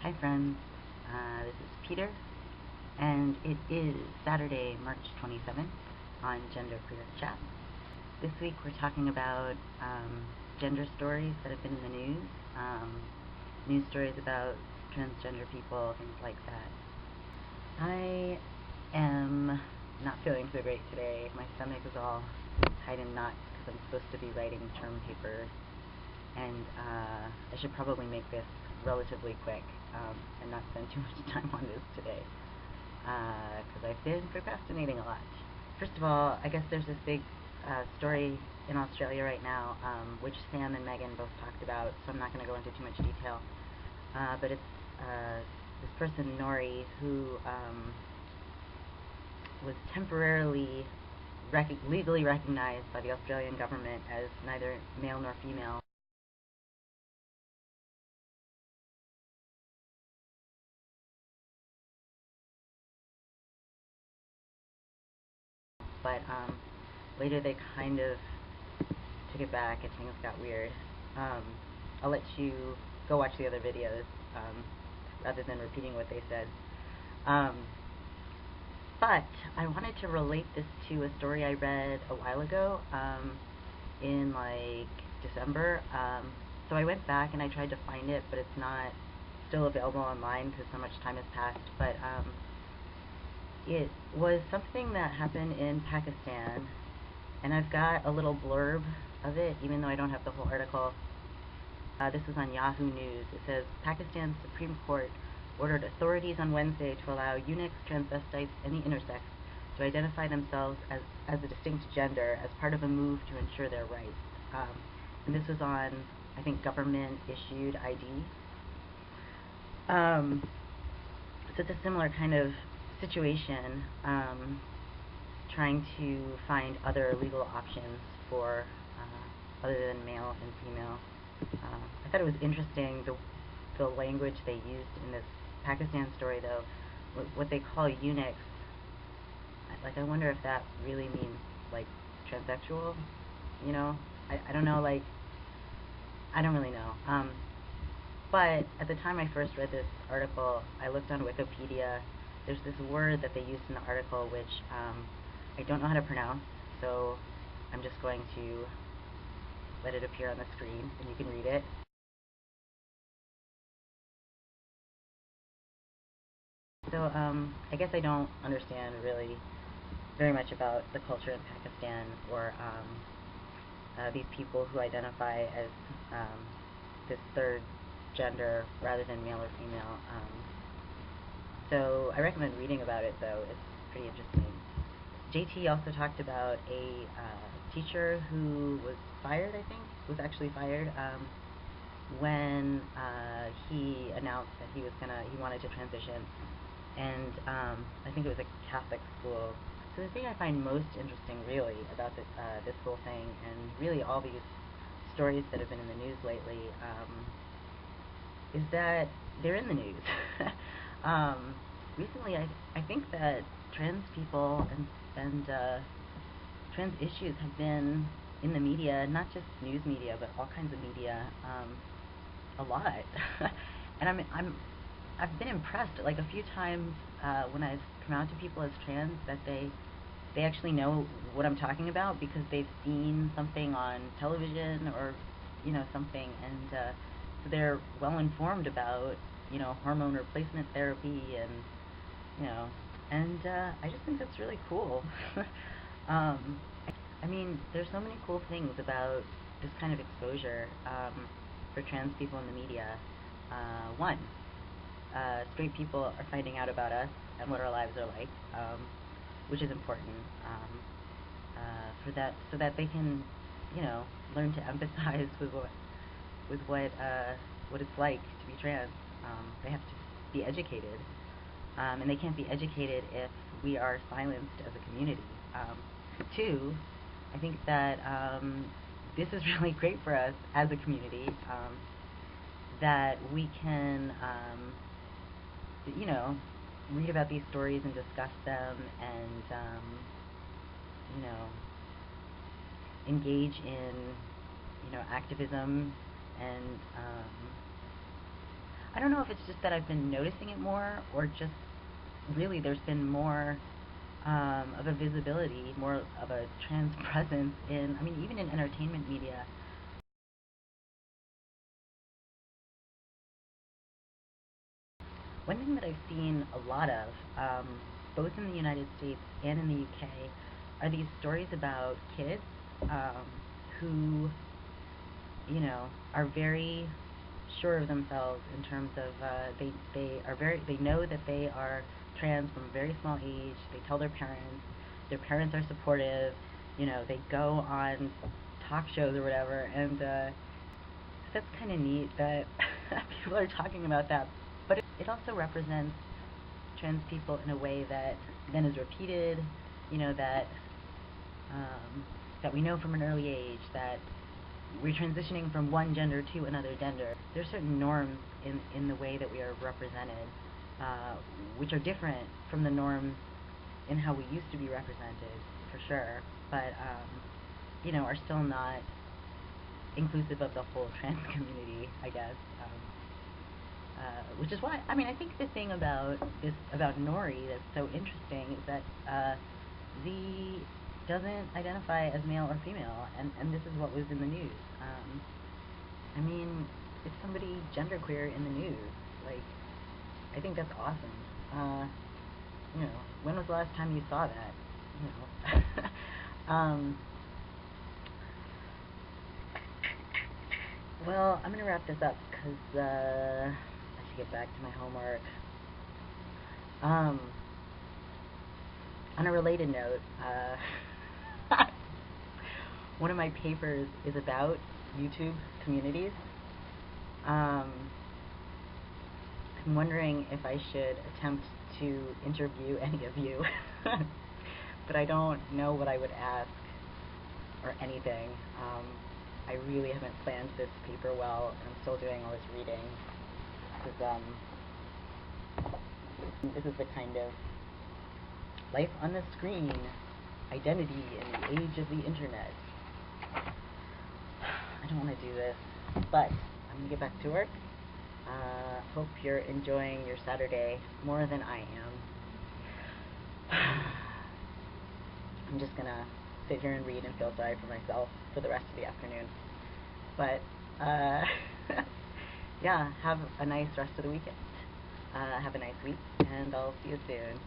Hi friends, this is Peter, and it is Saturday, March 27th on Gender Queer Chat. This week we're talking about gender stories that have been in the news, news stories about transgender people, things like that. I am not feeling so great today. My stomach is all tied in knots because I'm supposed to be writing term papers, and I should probably make this relatively quick and not spend too much time on this today because I've been procrastinating a lot. First of all, I guess there's this big story in Australia right now, which Sam and Megan both talked about, so I'm not going to go into too much detail. But it's this person, Nori, who was temporarily legally recognized by the Australian government as neither male nor female. But later they kind of took it back and things got weird. I'll let you go watch the other videos rather than repeating what they said. But I wanted to relate this to a story I read a while ago in like December. So I went back and I tried to find it, but it's not still available online because so much time has passed. But it was something that happened in Pakistan, and I've got a little blurb of it, even though I don't have the whole article. This is on Yahoo News. It says, Pakistan's Supreme Court ordered authorities on Wednesday to allow eunuchs, transvestites, and the intersex to identify themselves as a distinct gender as part of a move to ensure their rights. And this was on, I think, government-issued ID. So it's a similar kind of situation, trying to find other legal options for other than male and female. I thought it was interesting the language they used in this Pakistan story, though. What they call eunuchs, like, I wonder if that really means like transsexual, you know? I don't know, like, I don't really know. But at the time I first read this article, I looked on Wikipedia. There's this word that they used in the article which I don't know how to pronounce, so I'm just going to let it appear on the screen and you can read it. So I guess I don't understand really very much about the culture in Pakistan or these people who identify as this third gender rather than male or female. So I recommend reading about it, though. It's pretty interesting. JT also talked about a teacher who was fired, I think, was actually fired when he announced that he wanted to transition. And I think it was a Catholic school. So the thing I find most interesting, really, about this whole thing, and really all these stories that have been in the news lately, is that they're in the news. Recently, I think that trans people and trans issues have been in the media, not just news media, but all kinds of media, a lot. And I've been impressed, like, a few times when I've come out to people as trans, that they actually know what I'm talking about because they've seen something on television or, you know, something, and so they're well informed about, you know, hormone replacement therapy and, you know, and I just think that's really cool. I mean, there's so many cool things about this kind of exposure for trans people in the media. One, straight people are finding out about us and what our lives are like, which is important for that, so that they can, you know, learn to empathize with what it's like to be trans. They have to be educated, and they can't be educated if we are silenced as a community. Two, I think that this is really great for us as a community, that we can, you know, read about these stories and discuss them and, you know, engage in, you know, activism and I don't know if it's just that I've been noticing it more, or just really there's been more of a visibility, more of a trans presence in, I mean, even in entertainment media. One thing that I've seen a lot of, both in the United States and in the UK, are these stories about kids who, you know, are very sure of themselves in terms of they know that they are trans from a very small age. They tell their parents are supportive. You know, they go on talk shows or whatever, and that's kind of neat that people are talking about that. But it also represents trans people in a way that then is repeated. You know, that we know from an early age that we're transitioning from one gender to another gender. There's certain norms in the way that we are represented, which are different from the norms in how we used to be represented, for sure, but you know, are still not inclusive of the whole trans community, I guess. Which is why, I mean, I think the thing about Nori that's so interesting is that Z doesn't identify as male or female, and this is what was in the news. I mean, it's somebody genderqueer in the news. Like, I think that's awesome. You know, when was the last time you saw that? You know. Well, I'm gonna wrap this up because I should get back to my homework. On a related note, one of my papers is about YouTube communities. I'm wondering if I should attempt to interview any of you, but I don't know what I would ask or anything. I really haven't planned this paper well, and I'm still doing all this reading, because this is the kind of life on the screen, identity in the age of the internet. I don't want to do this, but I'm going to get back to work. Hope you're enjoying your Saturday more than I am. I'm just going to sit here and read and feel sorry for myself for the rest of the afternoon. But, yeah, have a nice rest of the weekend. Have a nice week, and I'll see you soon.